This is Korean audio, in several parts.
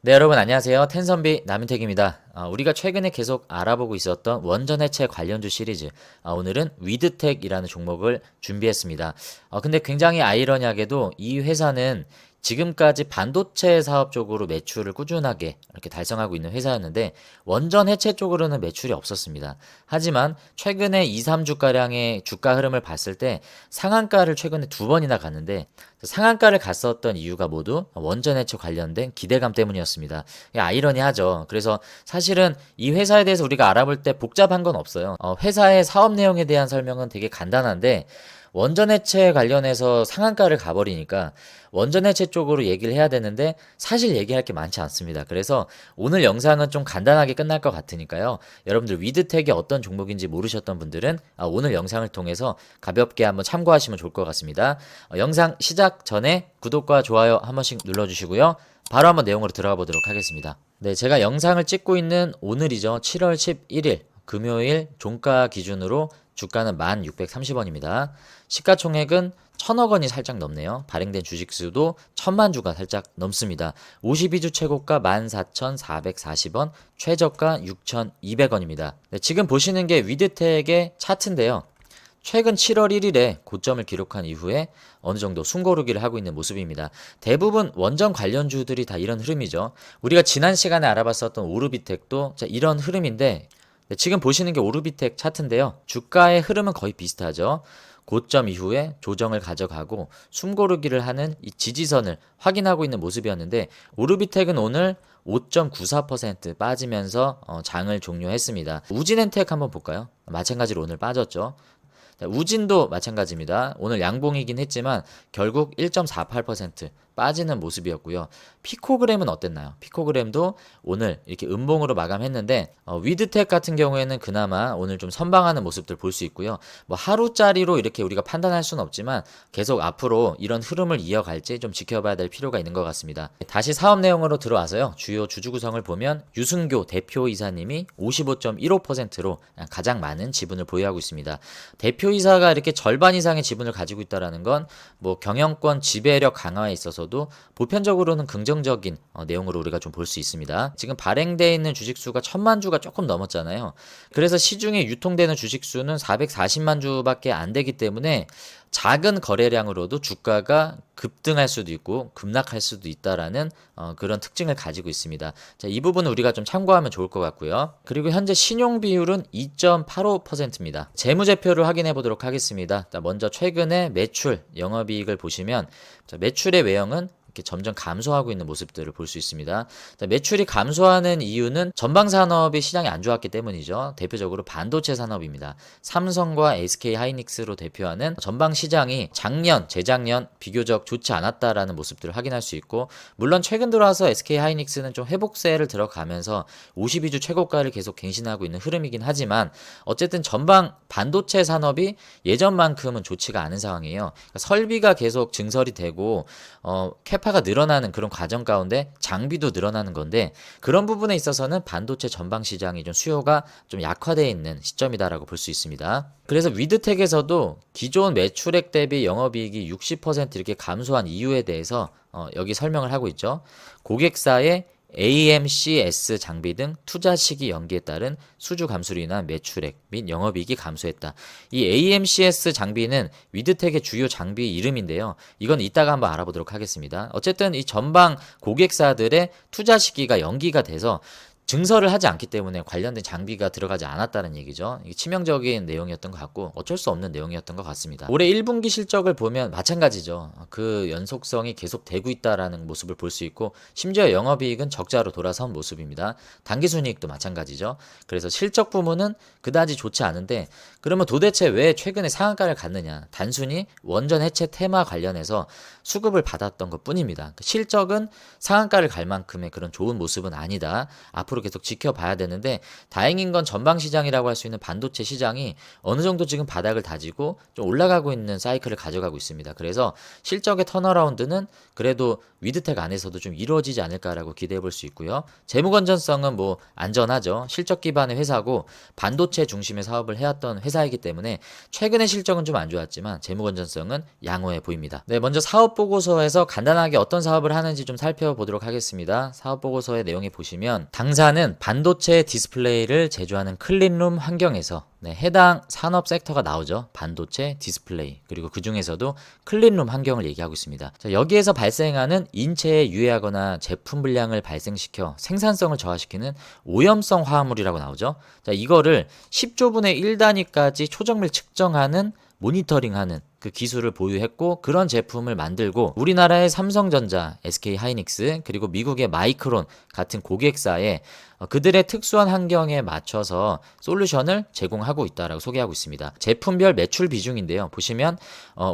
네, 여러분 안녕하세요. 텐선비 남인택입니다. 우리가 최근에 계속 알아보고 있었던 원전 해체 관련주 시리즈, 오늘은 위드텍이라는 종목을 준비했습니다. 근데 굉장히 아이러니하게도 이 회사는 지금까지 반도체 사업 쪽으로 매출을 꾸준하게 이렇게 달성하고 있는 회사였는데 원전 해체 쪽으로는 매출이 없었습니다. 하지만 최근에 2, 3주가량의 주가 흐름을 봤을 때 상한가를 최근에 두 번이나 갔는데 상한가를 갔었던 이유가 모두 원전 해체 관련된 기대감 때문이었습니다. 아이러니하죠. 그래서 사실은 이 회사에 대해서 우리가 알아볼 때 복잡한 건 없어요. 회사의 사업 내용에 대한 설명은 되게 간단한데 원전 해체 관련해서 상한가를 가버리니까 원전 해체 쪽으로 얘기를 해야 되는데 사실 얘기할 게 많지 않습니다. 그래서 오늘 영상은 좀 간단하게 끝날 것 같으니까요. 여러분들 위드텍이 어떤 종목인지 모르셨던 분들은 오늘 영상을 통해서 가볍게 한번 참고하시면 좋을 것 같습니다. 영상 시작 전에 구독과 좋아요 한 번씩 눌러주시고요. 바로 한번 내용으로 들어가 보도록 하겠습니다. 네, 제가 영상을 찍고 있는 오늘이죠. 7월 11일 금요일 종가 기준으로 주가는 1630원입니다. 시가총액은 1000억 원이 살짝 넘네요. 발행된 주식수도 1000만 주가 살짝 넘습니다. 52주 최고가 14,440원, 최저가 6,200원입니다. 네, 지금 보시는 게 위드텍의 차트인데요. 최근 7월 1일에 고점을 기록한 이후에 어느 정도 숨고르기를 하고 있는 모습입니다. 대부분 원전 관련주들이 다 이런 흐름이죠. 우리가 지난 시간에 알아봤었던 오르비텍도 이런 흐름인데 지금 보시는 게 오르비텍 차트인데요. 주가의 흐름은 거의 비슷하죠. 고점 이후에 조정을 가져가고 숨고르기를 하는 이 지지선을 확인하고 있는 모습이었는데 오르비텍은 오늘 5.94% 빠지면서 장을 종료했습니다. 우진엔텍 한번 볼까요? 마찬가지로 오늘 빠졌죠. 우진도 마찬가지입니다. 오늘 양봉이긴 했지만 결국 1.48% 빠지는 모습이었고요. 피코그램은 어땠나요? 피코그램도 오늘 이렇게 음봉으로 마감했는데 위드텍 같은 경우에는 그나마 오늘 좀 선방하는 모습들 볼 수 있고요. 뭐 하루짜리로 이렇게 우리가 판단할 수는 없지만 계속 앞으로 이런 흐름을 이어갈지 좀 지켜봐야 될 필요가 있는 것 같습니다. 다시 사업 내용으로 들어와서요. 주요 주주 구성을 보면 유승교 대표이사님이 55.15%로 가장 많은 지분을 보유하고 있습니다. 대표이사가 이렇게 절반 이상의 지분을 가지고 있다는 건 뭐 경영권 지배력 강화에 있어서도 보편적으로는 긍정적인 내용으로 우리가 좀 볼 수 있습니다. 지금 발행되어 있는 주식수가 1000만 주가 조금 넘었잖아요. 그래서 시중에 유통되는 주식수는 440만 주밖에 안 되기 때문에 작은 거래량으로도 주가가 급등할 수도 있고 급락할 수도 있다라는 그런 특징을 가지고 있습니다. 자, 이 부분은 우리가 좀 참고하면 좋을 것 같고요. 그리고 현재 신용 비율은 2.85%입니다. 재무제표를 확인해 보도록 하겠습니다. 자, 먼저 최근에 매출, 영업이익을 보시면 매출의 외형은 이렇게 점점 감소하고 있는 모습들을 볼 수 있습니다. 매출이 감소하는 이유는 전방 산업이 시장이 안 좋았기 때문이죠. 대표적으로 반도체 산업입니다. 삼성과 SK 하이닉스로 대표하는 전방 시장이 작년, 재작년 비교적 좋지 않았다라는 모습들을 확인할 수 있고, 물론 최근 들어와서 SK 하이닉스는 좀 회복세를 들어가면서 52주 최고가를 계속 갱신하고 있는 흐름이긴 하지만 어쨌든 전방 반도체 산업이 예전만큼은 좋지가 않은 상황이에요. 그러니까 설비가 계속 증설이 되고 캐파가 늘어나는 그런 과정 가운데 장비도 늘어나는 건데, 그런 부분에 있어서는 반도체 전방 시장이 좀 수요가 좀 약화되어 있는 시점이다라고 볼 수 있습니다. 그래서 위드텍에서도 기존 매출액 대비 영업이익이 60% 이렇게 감소한 이유에 대해서 여기 설명을 하고 있죠. 고객사의 AMCS 장비 등 투자 시기 연기에 따른 수주 감소로 인한 매출액 및 영업이익이 감소했다. 이 AMCS 장비는 위드텍의 주요 장비 이름인데요. 이건 이따가 한번 알아보도록 하겠습니다. 어쨌든 이 전방 고객사들의 투자 시기가 연기가 돼서 증설을 하지 않기 때문에 관련된 장비가 들어가지 않았다는 얘기죠. 이게 치명적인 내용이었던 것 같고 어쩔 수 없는 내용이었던 것 같습니다. 올해 1분기 실적을 보면 마찬가지죠. 그 연속성이 계속 되고 있다라는 모습을 볼 수 있고, 심지어 영업이익은 적자로 돌아선 모습입니다. 당기순이익도 마찬가지죠. 그래서 실적 부문은 그다지 좋지 않은데, 그러면 도대체 왜 최근에 상한가를 갔느냐? 단순히 원전 해체 테마 관련해서 수급을 받았던 것 뿐입니다. 실적은 상한가를 갈 만큼의 그런 좋은 모습은 아니다. 앞으로 앞으로 계속 지켜봐야 되는데, 다행인 건 전방 시장이라고 할 수 있는 반도체 시장이 어느 정도 지금 바닥을 다지고 좀 올라가고 있는 사이클을 가져가고 있습니다. 그래서 실적의 턴어라운드는 그래도 위드텍 안에서도 좀 이루어지지 않을까라고 기대해 볼 수 있고요. 재무 건전성은 뭐 안전하죠. 실적 기반의 회사고 반도체 중심의 사업을 해왔던 회사이기 때문에 최근의 실적은 좀 안 좋았지만 재무 건전성은 양호해 보입니다. 네, 먼저 사업 보고서에서 간단하게 어떤 사업을 하는지 좀 살펴보도록 하겠습니다. 사업 보고서의 내용에 보시면 당사는 반도체 디스플레이를 제조하는 클린룸 환경에서 해당 산업 섹터가 나오죠. 반도체, 디스플레이, 그리고 그 중에서도 클린룸 환경을 얘기하고 있습니다. 자, 여기에서 발생하는 인체에 유해하거나 제품 불량을 발생시켜 생산성을 저하시키는 오염성 화합물이라고 나오죠. 자, 이거를 10조분의 1 단위까지 초정밀 측정하는 모니터링하는 그 기술을 보유했고, 그런 제품을 만들고 우리나라의 삼성전자, SK하이닉스, 그리고 미국의 마이크론 같은 고객사에 그들의 특수한 환경에 맞춰서 솔루션을 제공하고 있다라고 소개하고 있습니다. 제품별 매출 비중인데요. 보시면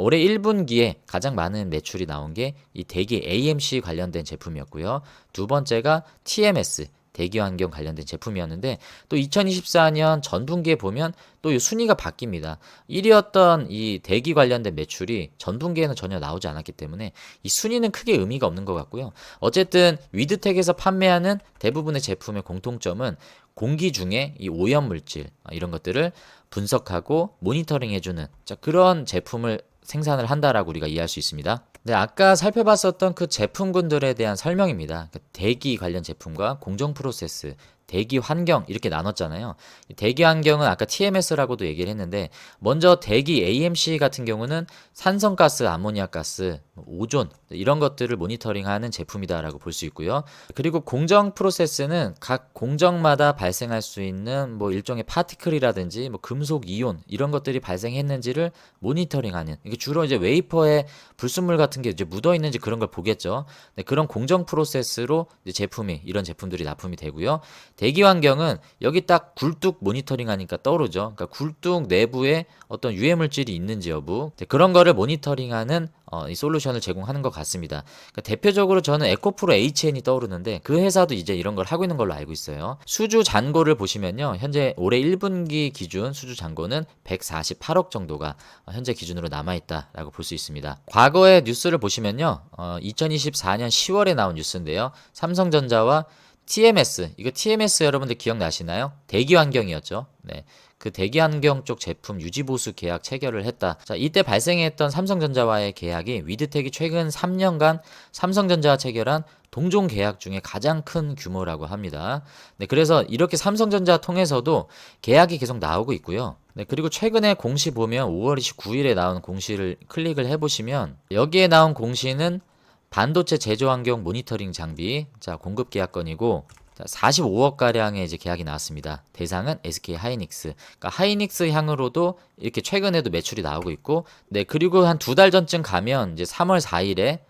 올해 1분기에 가장 많은 매출이 나온 게 이 대기 AMC 관련된 제품이었고요. 두 번째가 TMS, 대기 환경 관련된 제품이었는데, 또 2024년 전분기에 보면 또 이 순위가 바뀝니다. 1위였던 이 대기 관련된 매출이 전분기에는 전혀 나오지 않았기 때문에 이 순위는 크게 의미가 없는 것 같고요. 어쨌든 위드텍에서 판매하는 대부분의 제품의 공통점은 공기 중에 이 오염 물질 이런 것들을 분석하고 모니터링 해주는 그런 제품을 생산을 한다라고 우리가 이해할 수 있습니다. 네, 아까 살펴봤었던 그 제품군들에 대한 설명입니다. 대기 관련 제품과 공정 프로세스, 대기 환경 이렇게 나눴잖아요. 대기 환경은 아까 TMS라고도 얘기를 했는데, 먼저 대기 AMC 같은 경우는 산성가스, 암모니아가스, 오존 이런 것들을 모니터링하는 제품이다라고 볼 수 있고요. 그리고 공정 프로세스는 각 공정마다 발생할 수 있는 뭐 일종의 파티클이라든지 뭐 금속 이온 이런 것들이 발생했는지를 모니터링하는, 이게 주로 이제 웨이퍼에 불순물 같은 게 이제 묻어 있는지 그런 걸 보겠죠. 네, 그런 공정 프로세스로 이제 제품이 이런 제품들이 납품이 되고요. 대기 환경은 여기 딱 굴뚝 모니터링 하니까 떠오르죠. 그러니까 굴뚝 내부에 어떤 유해 물질이 있는지 여부, 그런 거를 모니터링하는 이 솔루션을 제공하는 것 같습니다. 그러니까 대표적으로 저는 에코프로 HN이 떠오르는데, 그 회사도 이제 이런 걸 하고 있는 걸로 알고 있어요. 수주 잔고를 보시면요, 현재 올해 1분기 기준 수주 잔고는 148억 정도가 현재 기준으로 남아있다라고 볼 수 있습니다. 과거의 뉴스를 보시면요, 2024년 10월에 나온 뉴스인데요, 삼성전자와 TMS, 이거 TMS 여러분들 기억나시나요? 대기 환경이었죠. 네. 그 대기 환경 쪽 제품 유지 보수 계약 체결을 했다. 자, 이때 발생했던 삼성전자와의 계약이 위드텍이 최근 3년간 삼성전자와 체결한 동종 계약 중에 가장 큰 규모라고 합니다. 네, 그래서 이렇게 삼성전자 통해서도 계약이 계속 나오고 있고요. 네, 그리고 최근에 공시 보면 5월 29일에 나온 공시를 클릭을 해보시면 여기에 나온 공시는 반도체 제조 환경 모니터링 장비, 자, 공급 계약건이고, 45억 가량의 이제 계약이 나왔습니다. 대상은 SK 하이닉스. 그러니까 하이닉스 향으로도 이렇게 최근에도 매출이 나오고 있고, 네, 그리고 한 2달 전쯤 가면 이제 3월 4일에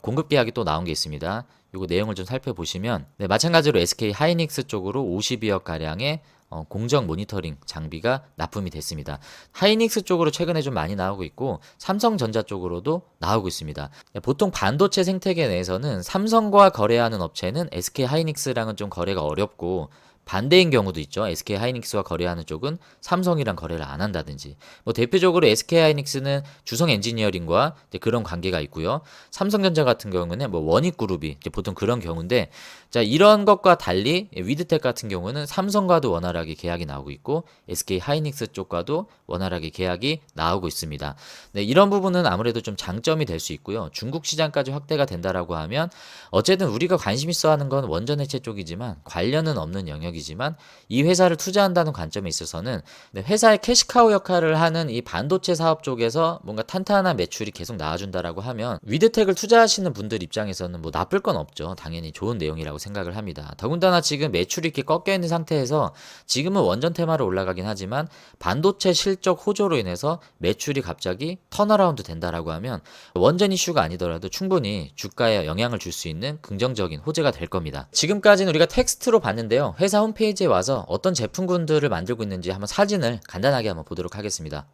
공급 계약이 또 나온 게 있습니다. 요거 내용을 좀 살펴보시면, 네, 마찬가지로 SK 하이닉스 쪽으로 52억 가량의 공정 모니터링 장비가 납품이 됐습니다. 하이닉스 쪽으로 최근에 좀 많이 나오고 있고, 삼성전자 쪽으로도 나오고 있습니다. 보통 반도체 생태계 내에서는 삼성과 거래하는 업체는 SK 하이닉스랑은 좀 거래가 어렵고, 반대인 경우도 있죠. SK 하이닉스와 거래하는 쪽은 삼성이랑 거래를 안 한다든지. 뭐 대표적으로 SK 하이닉스는 주성 엔지니어링과 그런 관계가 있고요. 삼성전자 같은 경우는 뭐 원익그룹이 보통 그런 경우인데, 자, 이런 것과 달리 위드텍 같은 경우는 삼성과도 원활하게 계약이 나오고 있고, SK 하이닉스 쪽과도 원활하게 계약이 나오고 있습니다. 네, 이런 부분은 아무래도 좀 장점이 될 수 있고요. 중국 시장까지 확대가 된다라고 하면, 어쨌든 우리가 관심 있어 하는 건 원전 해체 쪽이지만 관련은 없는 영역이지만, 이 회사를 투자한다는 관점에 있어서는 회사의 캐시카우 역할을 하는 이 반도체 사업 쪽에서 뭔가 탄탄한 매출이 계속 나와준다라고 하면, 위드텍을 투자하시는 분들 입장에서는 뭐 나쁠 건 없죠. 당연히 좋은 내용이라고 생각을 합니다. 더군다나 지금 매출이 이렇게 꺾여 있는 상태에서 지금은 원전 테마로 올라가긴 하지만, 반도체 실적 호조로 인해서 매출이 갑자기 턴어라운드 된다라고 하면 원전 이슈가 아니더라도 충분히 주가에 영향을 줄 수 있는 긍정적인 호재가 될 겁니다. 지금까지는 우리가 텍스트로 봤는데요, 회사 홈페이지에 와서 어떤 제품군들을 만들고 있는지 한번 사진을 간단하게 한번 보도록 하겠습니다.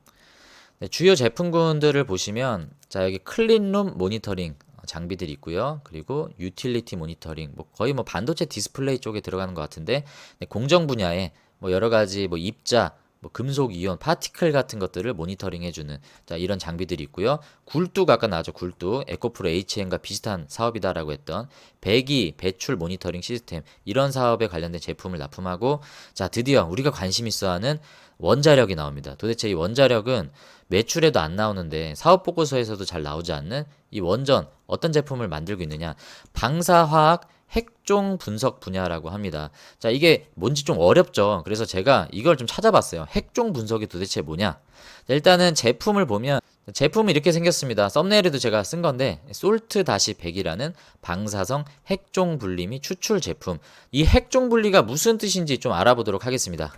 네, 주요 제품군들을 보시면, 자, 여기 클린룸 모니터링 장비들이 있고요. 그리고 유틸리티 모니터링, 뭐 거의 뭐 반도체 디스플레이 쪽에 들어가는 것 같은데, 네, 공정 분야에 뭐 여러 가지 뭐 입자, 뭐 금속 이온, 파티클 같은 것들을 모니터링 해주는 자 이런 장비들이 있고요. 굴뚝 아까 나왔죠. 굴뚝 에코프로 HM과 비슷한 사업이다라고 했던 배기 배출 모니터링 시스템 이런 사업에 관련된 제품을 납품하고 자 드디어 우리가 관심 있어하는 원자력이 나옵니다. 도대체 이 원자력은 매출에도 안 나오는데 사업 보고서에서도 잘 나오지 않는 이 원전 어떤 제품을 만들고 있느냐? 방사화학 핵종 분석 분야라고 합니다. 자, 이게 뭔지 좀 어렵죠. 그래서 제가 이걸 좀 찾아봤어요. 핵종 분석이 도대체 뭐냐? 자, 일단은 제품을 보면 제품이 이렇게 생겼습니다. 썸네일에도 제가 쓴 건데 솔트-100이라는 방사성 핵종 분리 및 추출 제품. 이 핵종 분리가 무슨 뜻인지 좀 알아보도록 하겠습니다.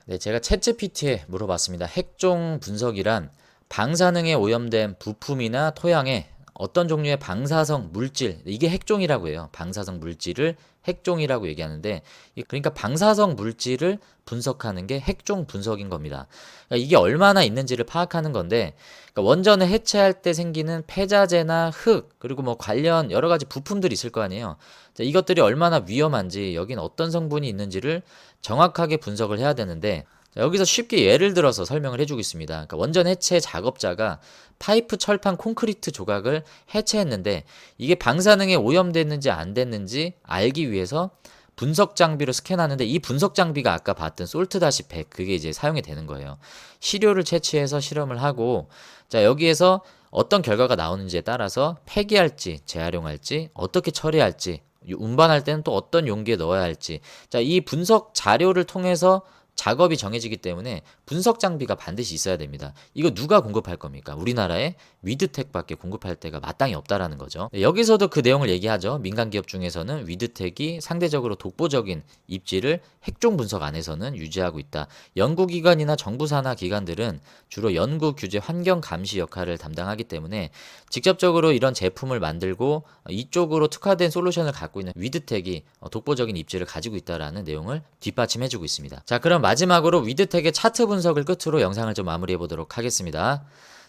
네, 제가 챗GPT에 물어봤습니다. 핵종 분석이란 방사능에 오염된 부품이나 토양에 어떤 종류의 방사성 물질, 이게 핵종이라고 해요. 방사성 물질을 핵종이라고 얘기하는데, 그러니까 방사성 물질을 분석하는 게 핵종 분석인 겁니다. 그러니까 이게 얼마나 있는지를 파악하는 건데, 그러니까 원전을 해체할 때 생기는 폐자재나 흙, 그리고 뭐 관련 여러 가지 부품들이 있을 거 아니에요. 자, 이것들이 얼마나 위험한지, 여긴 어떤 성분이 있는지를 정확하게 분석을 해야 되는데, 자, 여기서 쉽게 예를 들어서 설명을 해주고 있습니다. 그러니까 원전 해체 작업자가 파이프, 철판, 콘크리트 조각을 해체했는데 이게 방사능에 오염됐는지 안 됐는지 알기 위해서 분석 장비로 스캔하는데 이 분석 장비가 아까 봤던 솔트-100 그게 이제 사용이 되는 거예요. 시료를 채취해서 실험을 하고 자 여기에서 어떤 결과가 나오는지에 따라서 폐기할지 재활용할지 어떻게 처리할지 운반할 때는 또 어떤 용기에 넣어야 할지 자 이 분석 자료를 통해서 작업이 정해지기 때문에 분석 장비가 반드시 있어야 됩니다. 이거 누가 공급할 겁니까? 우리나라에 위드텍밖에 공급할 데가 마땅히 없다라는 거죠. 여기서도 그 내용을 얘기하죠. 민간 기업 중에서는 위드텍이 상대적으로 독보적인 입지를 핵종 분석 안에서는 유지하고 있다. 연구기관이나 정부 산하 기관들은 주로 연구, 규제, 환경 감시 역할을 담당하기 때문에 직접적으로 이런 제품을 만들고 이쪽으로 특화된 솔루션을 갖고 있는 위드텍이 독보적인 입지를 가지고 있다라는 내용을 뒷받침해주고 있습니다. 자, 그럼 마지막으로 위드텍의 차트 분석을 끝으로 영상을 좀 마무리해 보도록 하겠습니다.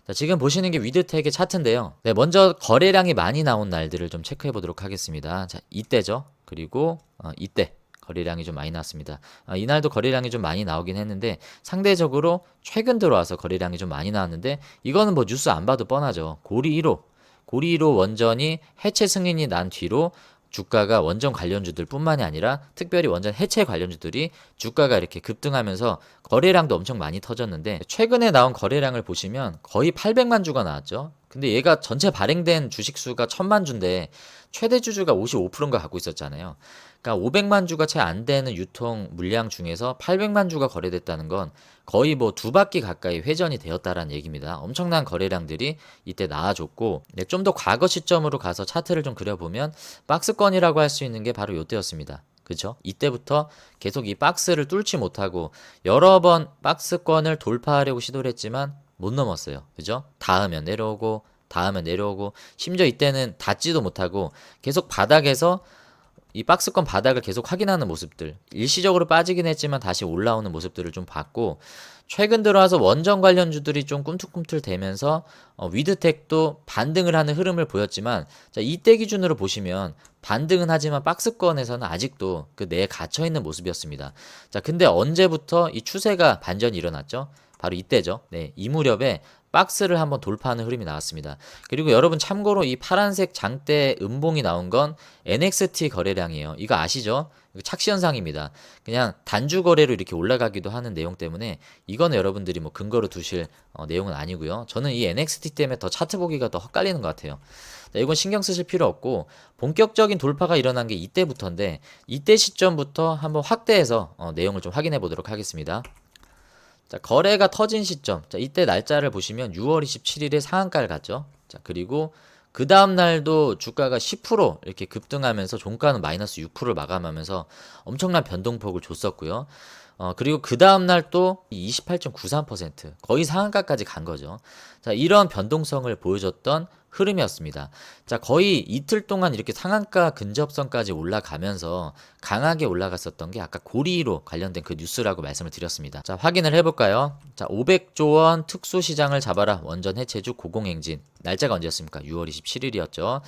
자, 지금 보시는 게 위드텍의 차트인데요. 네, 먼저 거래량이 많이 나온 날들을 좀 체크해 보도록 하겠습니다. 자, 이때죠. 그리고 이때 거래량이 좀 많이 나왔습니다. 이날도 거래량이 좀 많이 나오긴 했는데 상대적으로 최근 들어와서 거래량이 좀 많이 나왔는데 이거는 뭐 뉴스 안 봐도 뻔하죠. 고리 1호 원전이 해체 승인이 난 뒤로 주가가 원전 관련주들 뿐만이 아니라 특별히 원전 해체 관련주들이 주가가 이렇게 급등하면서 거래량도 엄청 많이 터졌는데 최근에 나온 거래량을 보시면 거의 800만 주가 나왔죠. 근데 얘가 전체 발행된 주식수가 1000만 주인데 최대 주주가 55%인가 갖고 있었잖아요. 그러니까 500만 주가 채 안 되는 유통 물량 중에서 800만 주가 거래됐다는 건 거의 뭐 두 바퀴 가까이 회전이 되었다라는 얘기입니다. 엄청난 거래량들이 이때 나와줬고 네, 좀 더 과거 시점으로 가서 차트를 좀 그려보면 박스권이라고 할 수 있는 게 바로 이때였습니다. 그죠? 이때부터 계속 이 박스를 뚫지 못하고 여러 번 박스권을 돌파하려고 시도를 했지만 못 넘었어요. 그죠? 닿으면 내려오고 심지어 이때는 닿지도 못하고 계속 바닥에서 이 박스권 바닥을 계속 확인하는 모습들 일시적으로 빠지긴 했지만 다시 올라오는 모습들을 좀 봤고 최근 들어와서 원전 관련주들이 좀 꿈틀꿈틀 대면서 위드텍도 반등을 하는 흐름을 보였지만 자, 이때 기준으로 보시면 반등은 하지만 박스권에서는 아직도 그 내에 갇혀있는 모습이었습니다. 자, 근데 언제부터 이 추세가 반전이 일어났죠? 바로 이때죠. 네, 이 무렵에 박스를 한번 돌파하는 흐름이 나왔습니다. 그리고 여러분 참고로 이 파란색 장대 음봉이 나온 건 NXT 거래량이에요. 이거 아시죠? 이거 착시 현상입니다. 그냥 단주 거래로 이렇게 올라가기도 하는 내용 때문에 이거는 여러분들이 뭐 근거로 두실 내용은 아니고요. 저는 이 NXT 때문에 더 차트 보기가 더 헛갈리는 것 같아요. 자, 이건 신경 쓰실 필요 없고 본격적인 돌파가 일어난 게 이때부터인데 이때 시점부터 한번 확대해서 내용을 좀 확인해 보도록 하겠습니다. 자, 거래가 터진 시점. 자, 이때 날짜를 보시면 6월 27일에 상한가를 갔죠. 자, 그리고 그 다음 날도 주가가 10% 이렇게 급등하면서 종가는 마이너스 6%를 마감하면서 엄청난 변동폭을 줬었고요. 그리고 그 다음 날 또 28.93% 거의 상한가까지 간 거죠. 자, 이런 변동성을 보여줬던 흐름이었습니다. 자, 거의 이틀 동안 이렇게 상한가 근접선까지 올라가면서 강하게 올라갔었던 게 아까 고리로 관련된 그 뉴스라고 말씀을 드렸습니다. 자, 확인을 해볼까요? 자, 500조 원 특수시장을 잡아라 원전 해체주 고공행진. 날짜가 언제였습니까? 6월 27일이었죠.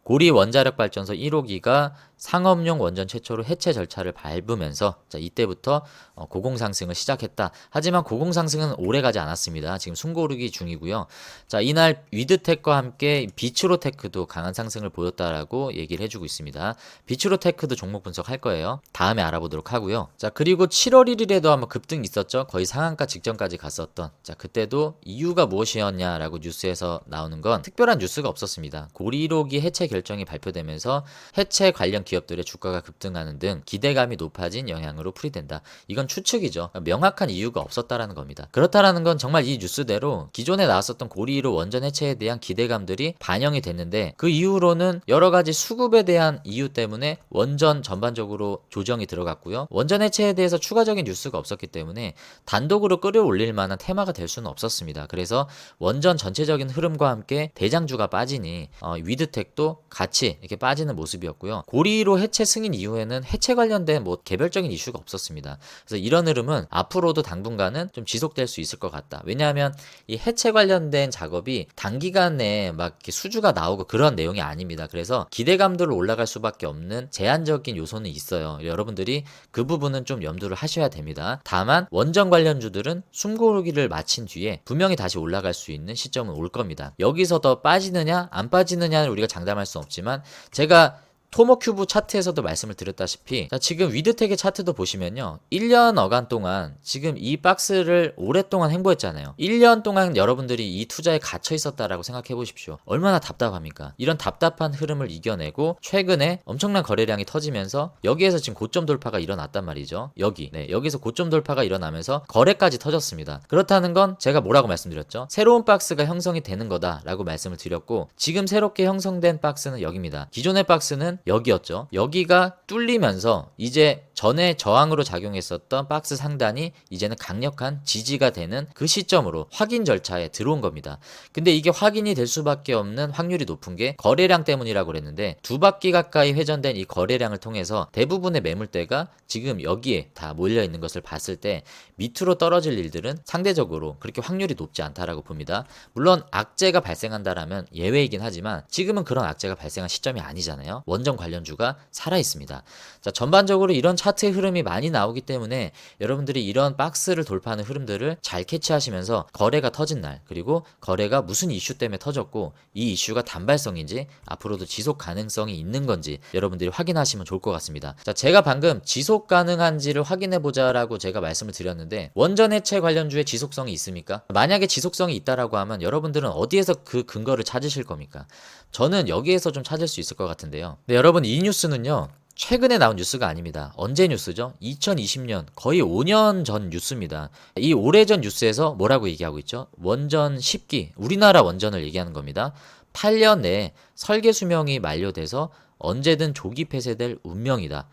고리 원자력 발전소 1호기가 상업용 원전 최초로 해체 절차를 밟으면서 자, 이때부터 고공 상승을 시작했다. 하지만 고공 상승은 오래 가지 않았습니다. 지금 숨고르기 중이고요. 자, 이날 위드텍과 함께 비츠로테크도 강한 상승을 보였다라고 얘기를 해주고 있습니다. 비츠로테크도 종목 분석할 거예요. 다음에 알아보도록 하고요. 자, 그리고 7월 1일에도 한번 급등 있었죠. 거의 상한가 직전까지 갔었던. 자, 그때도 이유가 무엇이었냐라고 뉴스에서 나오는 건 특별한 뉴스가 없었습니다. 고리 1호기 해체 결정이 발표되면서 해체 관련 기업들의 주가가 급등하는 등 기대감이 높아진 영향으로 풀이된다. 이건 추측이죠. 명확한 이유가 없었다라는 겁니다. 그렇다라는 건 정말 이 뉴스대로 기존에 나왔었던 고리 1호 원전 해체에 대한 기대감들이 반영이 됐는데 그 이후로는 여러 가지 수급에 대한 이유 때문에 원전 전반적으로 조정이 들어갔고요. 원전 해체에 대해서 추가적인 뉴스가 없었기 때문에 단독으로 끌어올릴 만한 테마가 될 수는 없었습니다. 그래서 원전 전체적인 흐름과 함께 대장주가 빠지니 위드텍도 같이 이렇게 빠지는 모습이었고요. 고리로 해체 승인 이후에는 해체 관련된 뭐 개별적인 이슈가 없었습니다. 그래서 이런 흐름은 앞으로도 당분간은 좀 지속될 수 있을 것 같다. 왜냐하면 이 해체 관련된 작업이 단기간 내에 막 이렇게 수주가 나오고 그런 내용이 아닙니다. 그래서 기대감들로 올라갈 수밖에 없는 제한적인 요소는 있어요. 여러분들이 그 부분은 좀 염두를 하셔야 됩니다. 다만 원전 관련주들은 숨고르기를 마친 뒤에 분명히 다시 올라갈 수 있는 시점은 올 겁니다. 여기서 더 빠지느냐 안 빠지느냐를 우리가 장담할 수 없지만 제가 토모큐브 차트에서도 말씀을 드렸다시피 자, 지금 위드텍의 차트도 보시면요 1년 어간 동안 지금 이 박스를 오랫동안 횡보했잖아요. 1년 동안 여러분들이 이 투자에 갇혀 있었다라고 생각해 보십시오. 얼마나 답답합니까? 이런 답답한 흐름을 이겨내고 최근에 엄청난 거래량이 터지면서 여기에서 지금 고점 돌파가 일어났단 말이죠. 여기서 고점 돌파가 일어나면서 거래까지 터졌습니다. 그렇다는 건 제가 뭐라고 말씀드렸죠? 새로운 박스가 형성이 되는 거다라고 말씀을 드렸고 지금 새롭게 형성된 박스는 여기입니다. 기존의 박스는 여기였죠. 여기가 뚫리면서 이제 전에 저항으로 작용했었던 박스 상단이 이제는 강력한 지지가 되는 그 시점으로 확인 절차에 들어온 겁니다. 근데 이게 확인이 될 수밖에 없는 확률이 높은 게 거래량 때문이라고 그랬는데 두 바퀴 가까이 회전된 이 거래량을 통해서 대부분의 매물대가 지금 여기에 다 몰려 있는 것을 봤을 때 밑으로 떨어질 일들은 상대적으로 그렇게 확률이 높지 않다라고 봅니다. 물론 악재가 발생한다라면 예외이긴 하지만 지금은 그런 악재가 발생한 시점이 아니잖아요. 원전 관련주가 살아 있습니다. 자, 전반적으로 이런 차트의 흐름이 많이 나오기 때문에 여러분들이 이런 박스를 돌파하는 흐름들을 잘 캐치하시면서 거래가 터진 날 그리고 거래가 무슨 이슈 때문에 터졌고 이 이슈가 단발성인지 앞으로도 지속 가능성이 있는 건지 여러분들이 확인하시면 좋을 것 같습니다. 자, 제가 방금 지속 가능한지를 확인해 보자라고 제가 말씀을 드렸는데 원전 해체 관련주의 지속성이 있습니까? 만약에 지속성이 있다라고 하면 여러분들은 어디에서 그 근거를 찾으실 겁니까? 저는 여기에서 좀 찾을 수 있을 것 같은데요. 네, 여러분 이 뉴스는요. 최근에 나온 뉴스가 아닙니다. 언제 뉴스죠? 2020년 거의 5년 전 뉴스입니다. 이 오래전 뉴스에서 뭐라고 얘기하고 있죠? 원전 10기 우리나라 원전을 얘기하는 겁니다. 8년 내에 설계 수명이 만료돼서 언제든 조기 폐쇄될 운명이다.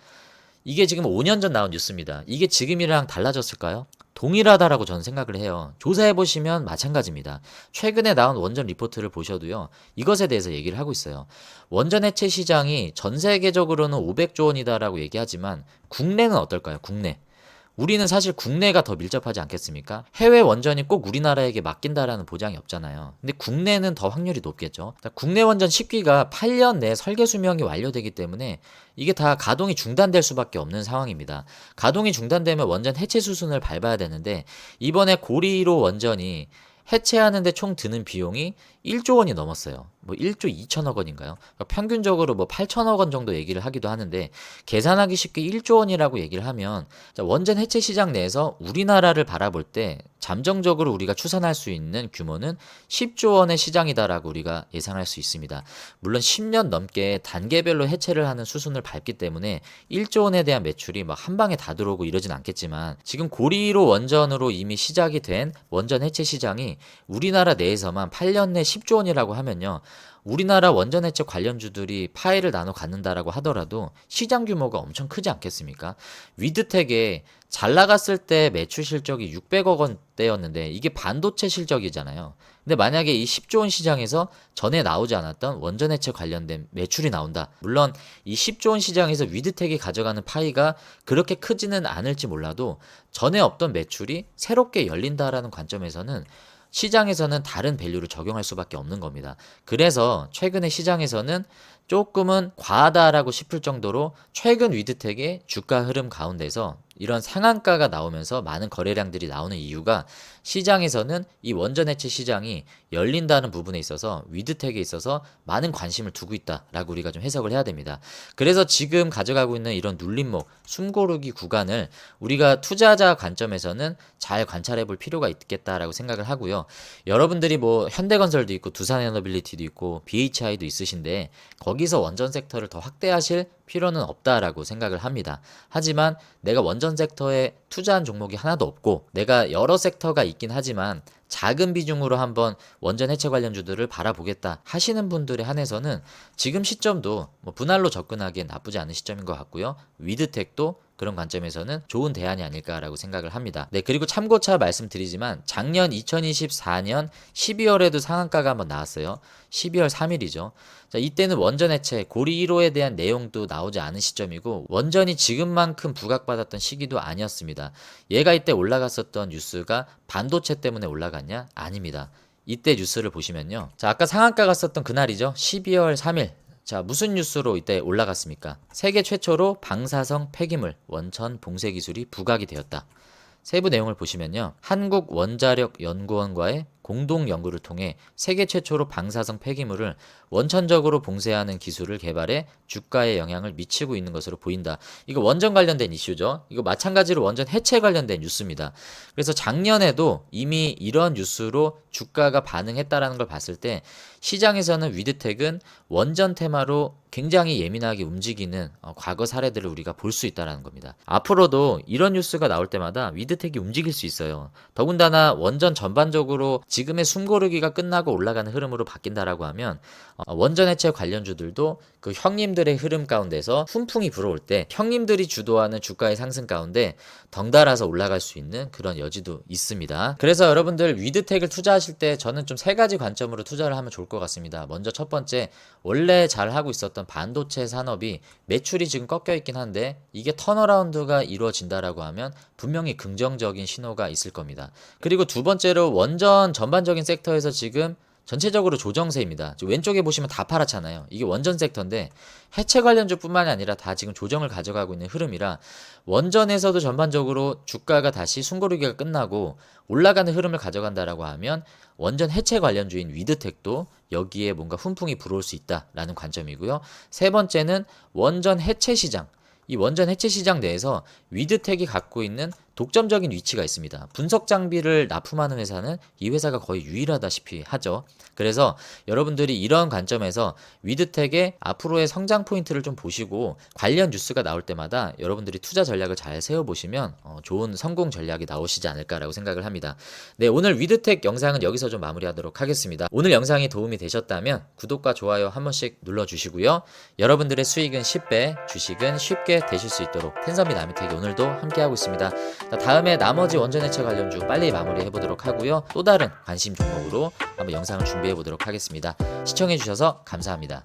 이게 지금 5년 전 나온 뉴스입니다. 이게 지금이랑 달라졌을까요? 동일하다라고 저는 생각을 해요. 조사해보시면 마찬가지입니다. 최근에 나온 원전 리포트를 보셔도요. 이것에 대해서 얘기를 하고 있어요. 원전 해체 시장이 전 세계적으로는 500조 원이다라고 얘기하지만 국내는 어떨까요? 국내. 우리는 사실 국내가 더 밀접하지 않겠습니까? 해외 원전이 꼭 우리나라에게 맡긴다라는 보장이 없잖아요. 근데 국내는 더 확률이 높겠죠. 국내 원전 10기가 8년 내에 설계 수명이 완료되기 때문에 이게 다 가동이 중단될 수밖에 없는 상황입니다. 가동이 중단되면 원전 해체 수순을 밟아야 되는데 이번에 고리로 원전이 해체하는데 총 드는 비용이 1조 원이 넘었어요. 뭐 1조 2천억 원인가요? 그러니까 평균적으로 뭐 8천억 원 정도 얘기를 하기도 하는데 계산하기 쉽게 1조 원이라고 얘기를 하면 원전 해체 시장 내에서 우리나라를 바라볼 때 잠정적으로 우리가 추산할 수 있는 규모는 10조 원의 시장이다라고 우리가 예상할 수 있습니다. 물론 10년 넘게 단계별로 해체를 하는 수순을 밟기 때문에 1조 원에 대한 매출이 막 한 방에 다 들어오고 이러진 않겠지만 지금 고리로 원전으로 이미 시작이 된 원전 해체 시장이 우리나라 내에서만 8년 내 10조 원이라고 하면요. 우리나라 원전해체 관련주들이 파일을 나눠 갖는다라고 하더라도 시장 규모가 엄청 크지 않겠습니까? 위드텍에 잘 나갔을 때 매출 실적이 600억 원대였는데 이게 반도체 실적이잖아요. 근데 만약에 이 10조 원 시장에서 전에 나오지 않았던 원전해체 관련된 매출이 나온다. 물론 이 10조 원 시장에서 위드텍이 가져가는 파이가 그렇게 크지는 않을지 몰라도 전에 없던 매출이 새롭게 열린다라는 관점에서는 시장에서는 다른 밸류를 적용할 수밖에 없는 겁니다. 그래서 최근에 시장에서는 조금은 과하다라고 싶을 정도로 최근 위드텍의 주가 흐름 가운데서 이런 상한가가 나오면서 많은 거래량들이 나오는 이유가 시장에서는 이 원전 해체 시장이 열린다는 부분에 있어서 위드텍에 있어서 많은 관심을 두고 있다라고 우리가 좀 해석을 해야 됩니다. 그래서 지금 가져가고 있는 이런 눌림목, 숨고르기 구간을 우리가 투자자 관점에서는 잘 관찰해 볼 필요가 있겠다라고 생각을 하고요. 여러분들이 뭐 현대건설도 있고 두산에너빌리티도 있고 BHI도 있으신데 거기서 원전 섹터를 더 확대하실 필요는 없다라고 생각을 합니다. 하지만 내가 원전 섹터에 투자한 종목이 하나도 없고 내가 여러 섹터가 있긴 하지만 작은 비중으로 한번 원전 해체 관련주들을 바라보겠다 하시는 분들에 한해서는 지금 시점도 뭐 분할로 접근하기엔 나쁘지 않은 시점인 것 같고요. 위드텍도 그런 관점에서는 좋은 대안이 아닐까라고 생각을 합니다. 네, 그리고 참고차 말씀드리지만 작년 2024년 12월에도 상한가가 한번 나왔어요. 12월 3일이죠. 자, 이때는 원전 해체 고리 1호에 대한 내용도 나오지 않은 시점이고 원전이 지금만큼 부각받았던 시기도 아니었습니다. 얘가 이때 올라갔었던 뉴스가 반도체 때문에 올라갔냐? 아닙니다. 이때 뉴스를 보시면요. 자, 아까 상한가 갔었던 그날이죠. 12월 3일. 자, 무슨 뉴스로 이때 올라갔습니까? 세계 최초로 방사성 폐기물 원천 봉쇄 기술이 부각이 되었다. 세부 내용을 보시면요. 한국원자력연구원과의 공동 연구를 통해 세계 최초로 방사성 폐기물을 원천적으로 봉쇄하는 기술을 개발해 주가에 영향을 미치고 있는 것으로 보인다. 이거 원전 관련된 이슈죠. 이거 마찬가지로 원전 해체 관련된 뉴스입니다. 그래서 작년에도 이미 이런 뉴스로 주가가 반응했다라는 걸 봤을 때 시장에서는 위드텍은 원전 테마로 굉장히 예민하게 움직이는 과거 사례들을 우리가 볼 수 있다는 겁니다. 앞으로도 이런 뉴스가 나올 때마다 위드텍이 움직일 수 있어요. 더군다나 원전 전반적으로 지금의 숨고르기가 끝나고 올라가는 흐름으로 바뀐다라고 하면 원전 해체 관련주들도 그 형님들의 흐름 가운데서 훈풍이 불어올 때 형님들이 주도하는 주가의 상승 가운데 덩달아서 올라갈 수 있는 그런 여지도 있습니다. 그래서 여러분들 위드텍을 투자하실 때 저는 좀 세 가지 관점으로 투자를 하면 좋을 것 같습니다. 먼저 첫 번째, 원래 잘 하고 있었던 반도체 산업이 매출이 지금 꺾여 있긴 한데 이게 턴어라운드가 이루어진다라고 하면 분명히 긍정적인 신호가 있을 겁니다. 그리고 두 번째로 원전 전반적인 섹터에서 지금 전체적으로 조정세입니다. 왼쪽에 보시면 다 팔았잖아요. 이게 원전 섹터인데 해체 관련주뿐만이 아니라 다 지금 조정을 가져가고 있는 흐름이라 원전에서도 전반적으로 주가가 다시 숨고르기가 끝나고 올라가는 흐름을 가져간다라고 하면 원전 해체 관련주인 위드텍도 여기에 뭔가 훈풍이 불어올 수 있다라는 관점이고요. 세 번째는 원전 해체 시장. 이 원전 해체 시장 내에서 위드텍이 갖고 있는 독점적인 위치가 있습니다. 분석 장비를 납품하는 회사는 이 회사가 거의 유일하다시피 하죠. 그래서 여러분들이 이런 관점에서 위드텍의 앞으로의 성장 포인트를 좀 보시고 관련 뉴스가 나올 때마다 여러분들이 투자 전략을 잘 세워보시면 좋은 성공 전략이 나오시지 않을까라고 생각을 합니다. 네, 오늘 위드텍 영상은 여기서 좀 마무리하도록 하겠습니다. 오늘 영상이 도움이 되셨다면 구독과 좋아요 한 번씩 눌러주시고요. 여러분들의 수익은 10배, 주식은 쉽게 되실 수 있도록 텐선비 남이텍이 오늘도 함께하고 있습니다. 다음에 나머지 원전 해체 관련주 빨리 마무리해 보도록 하고요. 또 다른 관심 종목으로 한번 영상을 준비해 보도록 하겠습니다. 시청해 주셔서 감사합니다.